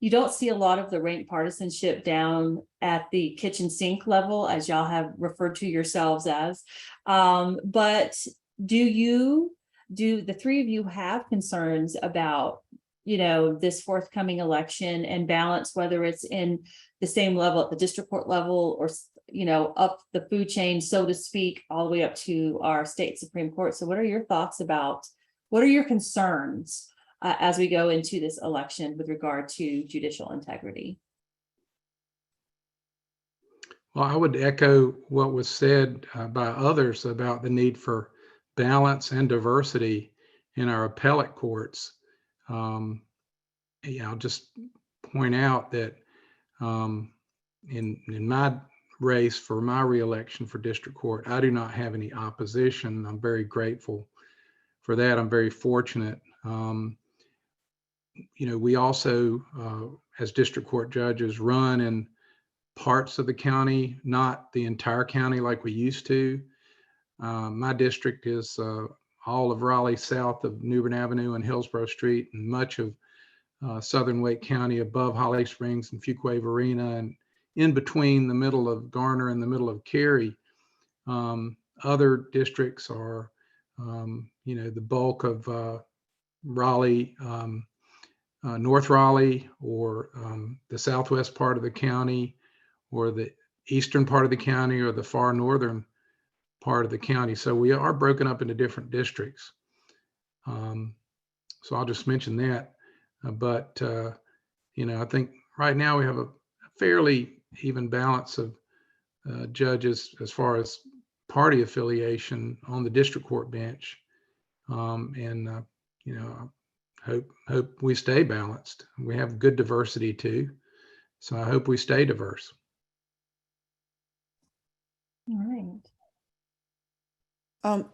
you don't see a lot of the rank partisanship down at the kitchen sink level, as y'all have referred to yourselves as. But do the 3 of you have concerns about, this forthcoming election and balance, whether it's in the same level at the district court level or, up the food chain, so to speak, all the way up to our state Supreme Court? So what are your thoughts about, what are your concerns as we go into this election with regard to judicial integrity? Well, I would echo what was said by others about the need for balance and diversity in our appellate courts. I'll just point out that in my race for my reelection for district court, I do not have any opposition. I'm very grateful for that. I'm very fortunate. We also, as district court judges, run in parts of the county, not the entire county like we used to. My district is all of Raleigh south of New Bern Avenue and Hillsborough Street, and much of southern Wake County above Holly Springs and Fuquay Varina, and in between the middle of Garner and the middle of Cary. Other districts are, the bulk of Raleigh, North Raleigh, or the southwest part of the county, or the eastern part of the county, or the far northern part of the county. So we are broken up into different districts. So I'll just mention that. But I think right now we have a fairly even balance of judges as far as party affiliation on the district court bench. Hope we stay balanced. We have good diversity too. So I hope we stay diverse. All right.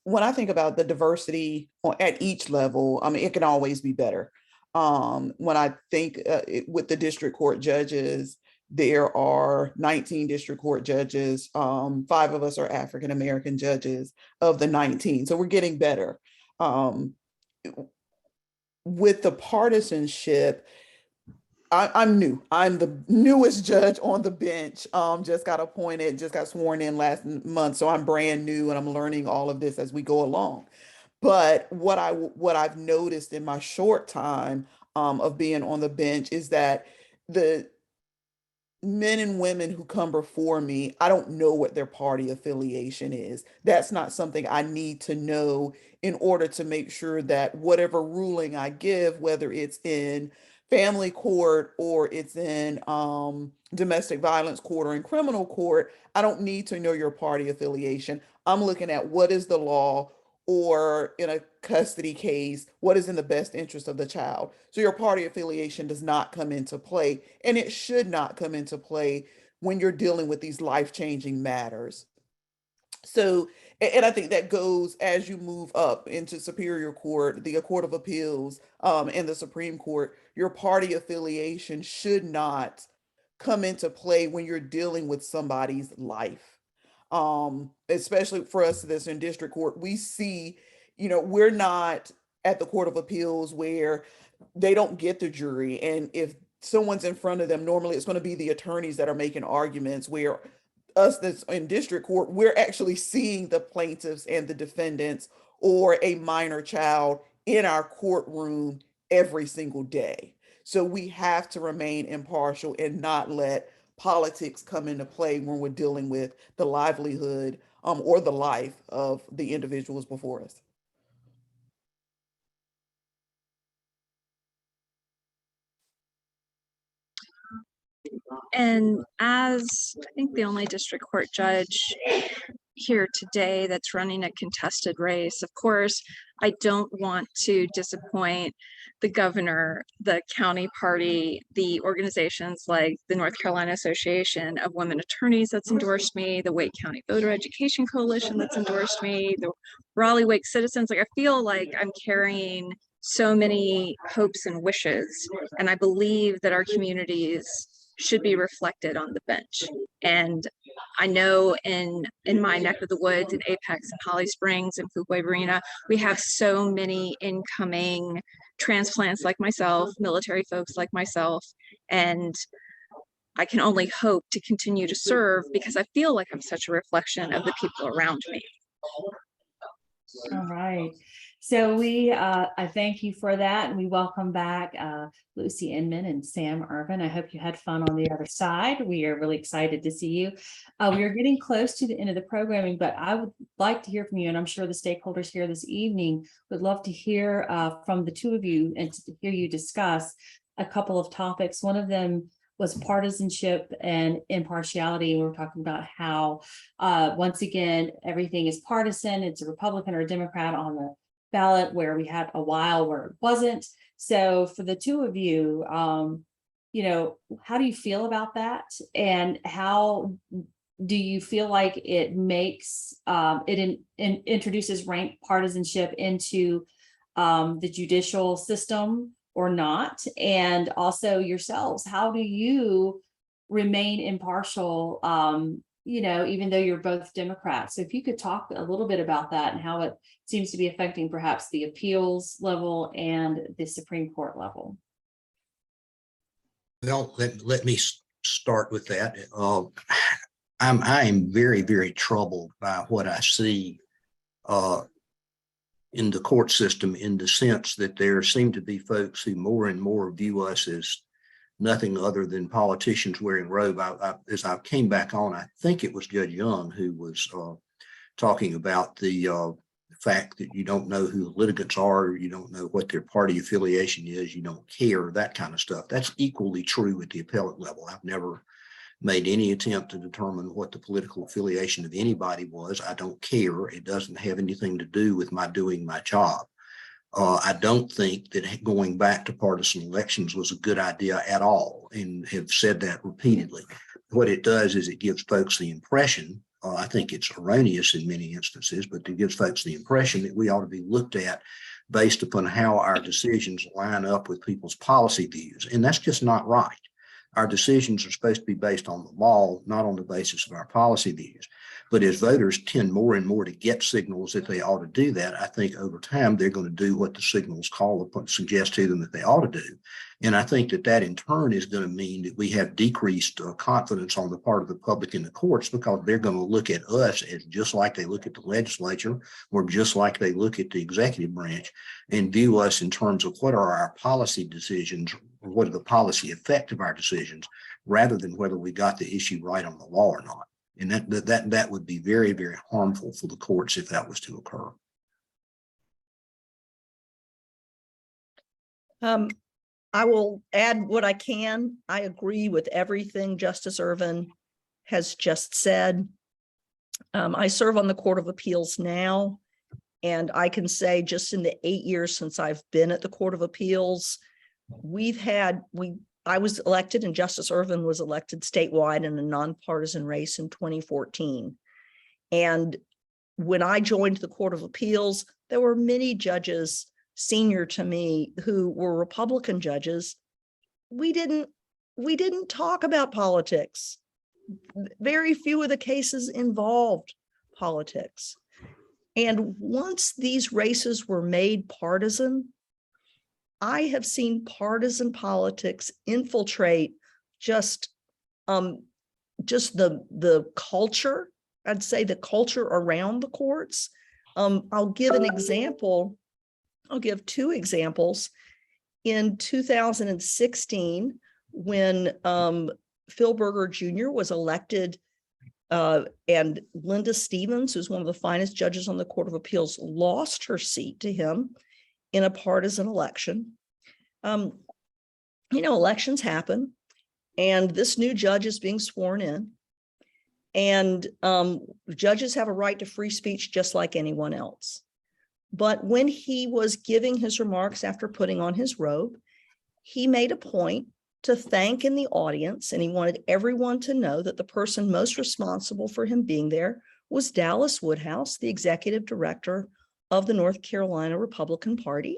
When I think about the diversity at each level, it can always be better. When I think with the district court judges, there are 19 district court judges. 5 of us are African American judges of the 19. So we're getting better. With the partisanship, I'm new. I'm the newest judge on the bench. Just got appointed, just got sworn in last month. So I'm brand new and I'm learning all of this as we go along. But what I've noticed in my short time of being on the bench is that the men and women who come before me, I don't know what their party affiliation is. That's not something I need to know in order to make sure that whatever ruling I give, whether it's in family court or it's in domestic violence court or in criminal court, I don't need to know your party affiliation. I'm looking at what is the law, or in a custody case, what is in the best interest of the child. So your party affiliation does not come into play, and it should not come into play when you're dealing with these life-changing matters. So, and I think that goes as you move up into Superior Court, the Court of Appeals, and the Supreme Court, your party affiliation should not come into play when you're dealing with somebody's life. Especially for us that's in district court, we see, we're not at the Court of Appeals where they don't get the jury. And if someone's in front of them, normally it's going to be the attorneys that are making arguments, where us that's in district court, we're actually seeing the plaintiffs and the defendants or a minor child in our courtroom every single day. So we have to remain impartial and not let politics come into play when we're dealing with the livelihood or the life of the individuals before us. And as I think the only district court judge here today that's running a contested race, of course, I don't want to disappoint the governor, the county party, the organizations like the North Carolina Association of Women Attorneys that's endorsed me, the Wake County Voter Education Coalition that's endorsed me, the Raleigh Wake Citizens. Like, I feel like I'm carrying so many hopes and wishes, and I believe that our communities should be reflected on the bench. And I know in my neck of the woods, in Apex and Holly Springs and Fuquay Varina, we have so many incoming transplants like myself, military folks like myself, and I can only hope to continue to serve because I feel like I'm such a reflection of the people around me. All right. So I thank you for that, and we welcome back Lucy Inman and Sam Irvin. I hope you had fun on the other side. We are really excited to see you. We are getting close to the end of the programming, but I would like to hear from you, and I'm sure the stakeholders here this evening would love to hear from the two of you and to hear you discuss a couple of topics. One of them was partisanship and impartiality. We're talking about how, once again, everything is partisan. It's a Republican or a Democrat on the ballot, where we had a while where it wasn't. So for the two of you, how do you feel about that? And how do you feel like it makes, introduces rank partisanship into the judicial system or not? And also yourselves, how do you remain impartial, even though you're both Democrats? So if you could talk a little bit about that and how it seems to be affecting perhaps the appeals level and the Supreme Court level. Well, let me start with that. I am very, very troubled by what I see in the court system, in the sense that there seem to be folks who more and more view us as nothing other than politicians wearing robe. As I came back on, I think it was Judge Young who was talking about the fact that you don't know who the litigants are, you don't know what their party affiliation is, you don't care, that kind of stuff. That's equally true at the appellate level. I've never made any attempt to determine what the political affiliation of anybody was. I don't care. It doesn't have anything to do with my doing my job. I don't think that going back to partisan elections was a good idea at all, and have said that repeatedly. What it does is it gives folks the impression, I think it's erroneous in many instances, but it gives folks the impression that we ought to be looked at based upon how our decisions line up with people's policy views. And that's just not right. Our decisions are supposed to be based on the law, not on the basis of our policy views. But as voters tend more and more to get signals that they ought to do that, I think over time they're going to do what the signals suggest to them that they ought to do. And I think that in turn is going to mean that we have decreased confidence on the part of the public in the courts, because they're going to look at us as just like they look at the legislature or just like they look at the executive branch, and view us in terms of what are our policy decisions, or what are the policy effect of our decisions, rather than whether we got the issue right on the law or not. And that would be very, very harmful for the courts if that was to occur. I will add what I can. I agree with everything Justice Irvin has just said. I serve on the Court of Appeals now, and I can say just in the 8 years since I've been at the Court of Appeals, I was elected and Justice Irvin was elected statewide in a nonpartisan race in 2014. And when I joined the Court of Appeals, there were many judges senior to me who were Republican judges. We didn't talk about politics. Very few of the cases involved politics. And once these races were made partisan, I have seen partisan politics infiltrate just the culture. I'd say the culture around the courts. I'll give an example. I'll give two examples. In 2016, when Phil Berger Jr. was elected, and Linda Stevens, who's one of the finest judges on the Court of Appeals, lost her seat to him in a partisan election. Elections happen, and this new judge is being sworn in. And judges have a right to free speech just like anyone else. But when he was giving his remarks after putting on his robe, he made a point to thank in the audience, and he wanted everyone to know that the person most responsible for him being there was Dallas Woodhouse, the executive director of the North Carolina Republican Party.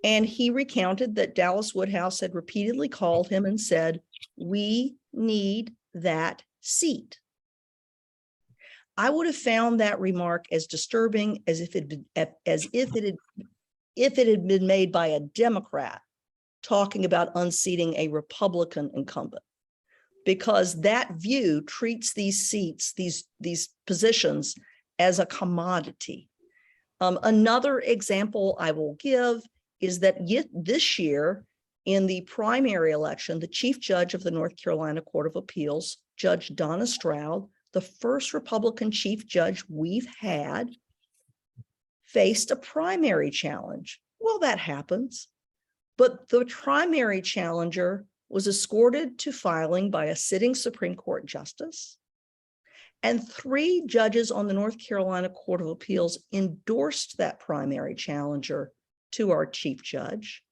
And he recounted that Dallas Woodhouse had repeatedly called him and said, "We need that seat." I would have found that remark as disturbing as if it had been made by a Democrat talking about unseating a Republican incumbent, because that view treats these seats, these positions, as a commodity. Another example I will give is that this year in the primary election, the chief judge of the North Carolina Court of Appeals, Judge Donna Stroud, the first Republican chief judge we've had, faced a primary challenge. Well, that happens. But the primary challenger was escorted to filing by a sitting Supreme Court justice. And 3 judges on the North Carolina Court of Appeals endorsed that primary challenger to our chief judge.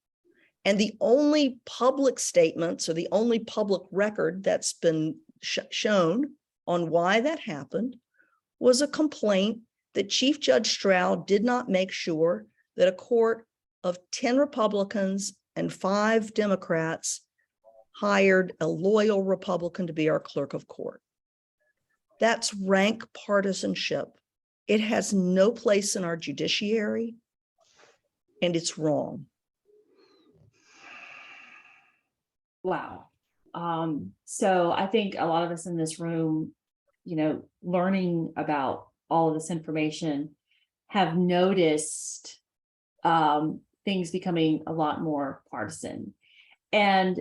And the only public statements or the only public record that's been shown on why that happened was a complaint that Chief Judge Stroud did not make sure that a court of 10 Republicans and 5 Democrats hired a loyal Republican to be our clerk of court. That's rank partisanship. It has no place in our judiciary, and it's wrong. Wow. So I think a lot of us in this room, learning about all of this information, have noticed things becoming a lot more partisan. And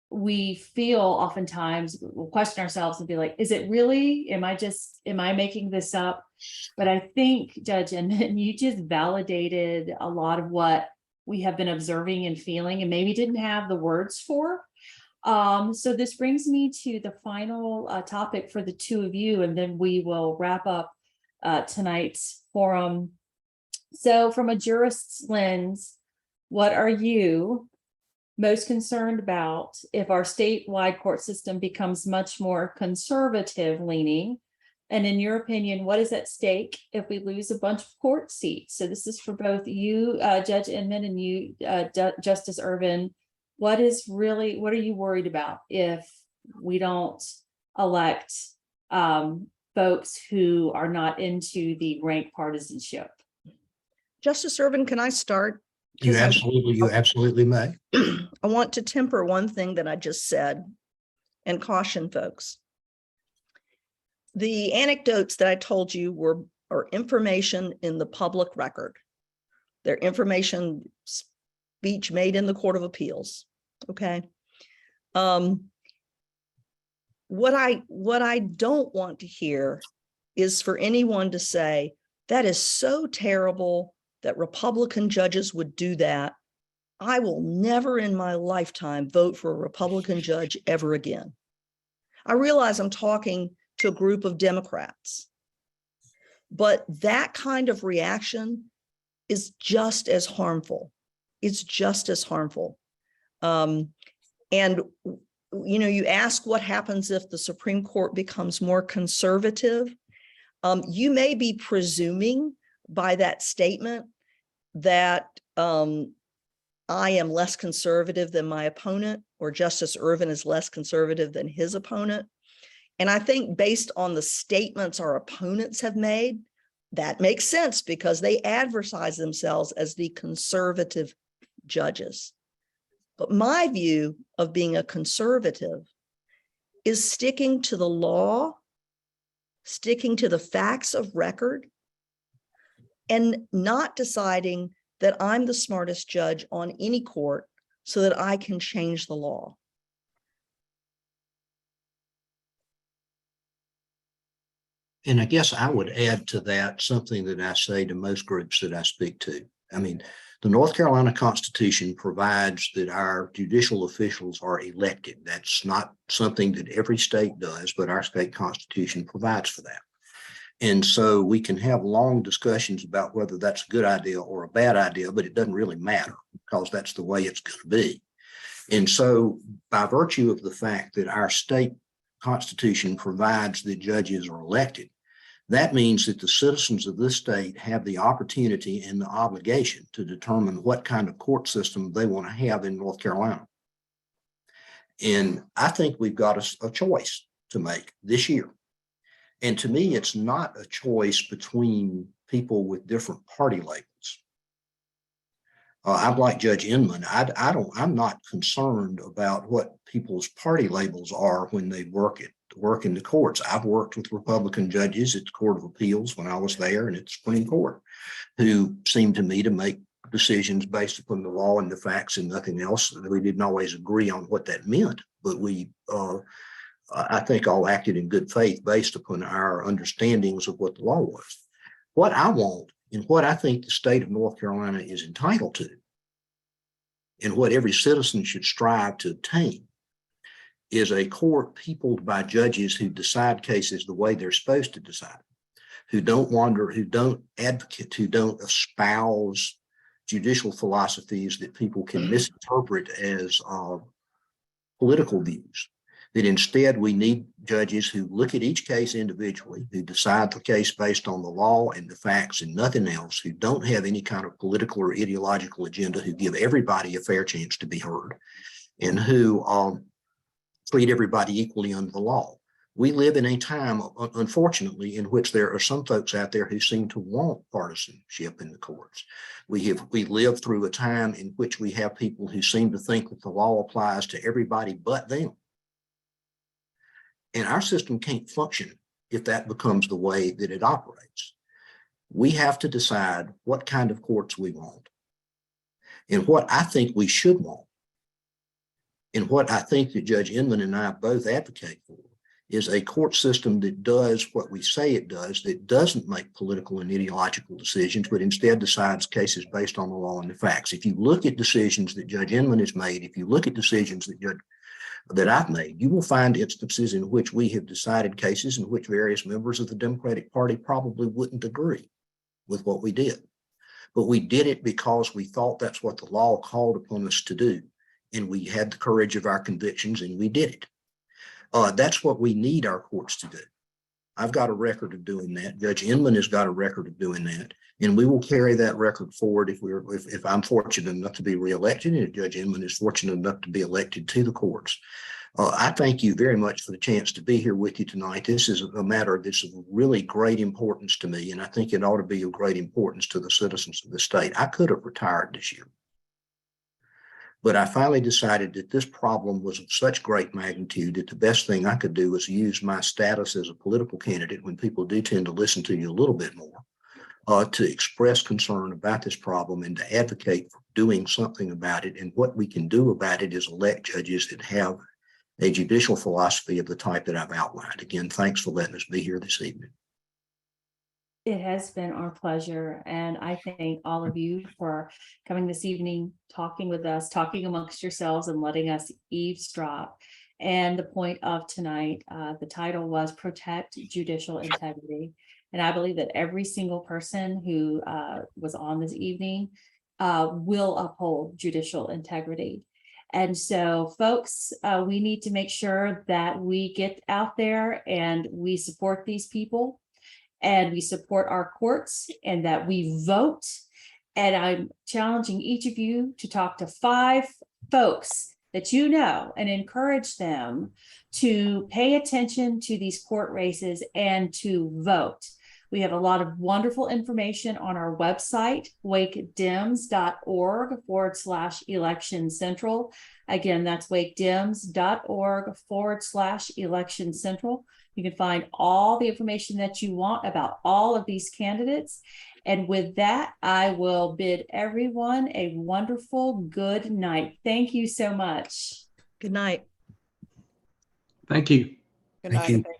we feel oftentimes we'll question ourselves and be like, is it really? Am I making this up? But I think, Judge, and you just validated a lot of what we have been observing and feeling and maybe didn't have the words for. So this brings me to the final topic for the two of you, and then we will wrap up tonight's forum. So from a jurist's lens, what are you most concerned about if our statewide court system becomes much more conservative leaning? And in your opinion, what is at stake if we lose a bunch of court seats? So this is for both you, Judge Inman, and you, Justice Irvin. What are you worried about if we don't elect folks who are not into the rank partisanship? Justice Irvin, can I start? You absolutely may. I want to temper one thing that I just said and caution folks. The anecdotes that I told you are information in the public record. They're information speech made in the Court of Appeals. Okay. What I don't want to hear is for anyone to say that is so terrible that Republican judges would do that. I will never in my lifetime vote for a Republican judge ever again. I realize I'm talking to a group of Democrats, but that kind of reaction is just as harmful. It's just as harmful. And you ask what happens if the Supreme Court becomes more conservative. You may be presuming by that statement that I am less conservative than my opponent, or Justice Ervin is less conservative than his opponent. And I think based on the statements our opponents have made, that makes sense because they advertise themselves as the conservative judges. But my view of being a conservative is sticking to the law, sticking to the facts of record, and not deciding that I'm the smartest judge on any court so that I can change the law. And I guess I would add to that something that I say to most groups that I speak to. I mean, the North Carolina Constitution provides that our judicial officials are elected. That's not something that every state does, but our state constitution provides for that. And so we can have long discussions about whether that's a good idea or a bad idea, but it doesn't really matter because that's the way it's going to be. And so by virtue of the fact that our state constitution provides that judges are elected, that means that the citizens of this state have the opportunity and the obligation to determine what kind of court system they want to have in North Carolina. And I think we've got a choice to make this year. And to me, it's not a choice between people with different party labels. I'm like Judge Inman. I'm not concerned about what people's party labels are when they work in the courts. I've worked with Republican judges at the Court of Appeals when I was there and at the Supreme Court, who seemed to me to make decisions based upon the law and the facts and nothing else. We didn't always agree on what that meant, but we, I think, all acted in good faith based upon our understandings of what the law was. What I want and what I think the state of North Carolina is entitled to, and what every citizen should strive to obtain, is a court peopled by judges who decide cases the way they're supposed to decide, who don't wander, who don't advocate, who don't espouse judicial philosophies that people can misinterpret as political views. That instead we need judges who look at each case individually, who decide the case based on the law and the facts and nothing else, who don't have any kind of political or ideological agenda, who give everybody a fair chance to be heard, and who treat everybody equally under the law. We live in a time, unfortunately, in which there are some folks out there who seem to want partisanship in the courts. We live through a time in which we have people who seem to think that the law applies to everybody but them. And our system can't function if that becomes the way that it operates. We have to decide what kind of courts we want and what I think we should want. And what I think that Judge Inman and I both advocate for is a court system that does what we say it does, that doesn't make political and ideological decisions, but instead decides cases based on the law and the facts. If you look at decisions that Judge Inman has made, if you look at decisions that I've made, you will find instances in which we have decided cases in which various members of the Democratic Party probably wouldn't agree with what we did. But we did it because we thought that's what the law called upon us to do. And we had the courage of our convictions and we did it. That's what we need our courts to do. I've got a record of doing that. Judge Inman has got a record of doing that. And we will carry that record forward if I'm fortunate enough to be reelected and if Judge Inman is fortunate enough to be elected to the courts. I thank you very much for the chance to be here with you tonight. This is a matter that's of really great importance to me, and I think it ought to be of great importance to the citizens of the state. I could have retired this year, but I finally decided that this problem was of such great magnitude that the best thing I could do was use my status as a political candidate, when people do tend to listen to you a little bit more, to express concern about this problem and to advocate for doing something about it. And what we can do about it is elect judges that have a judicial philosophy of the type that I've outlined. Again, thanks for letting us be here this evening. It has been our pleasure. And I thank all of you for coming this evening, talking with us, talking amongst yourselves and letting us eavesdrop. And the point of tonight, the title was Protect Judicial Integrity. And I believe that every single person who was on this evening will uphold judicial integrity. And so, folks, we need to make sure that we get out there and we support these people. and we support our courts and that we vote. And I'm challenging each of you to talk to 5 folks that you know and encourage them to pay attention to these court races and to vote. We have a lot of wonderful information on our website, wakedems.org/election central. Again, that's wakedems.org/election central. You can find all the information that you want about all of these candidates. And with that, I will bid everyone a wonderful good night. Thank you so much. Good night. Thank you. Good Thank night. you. Thank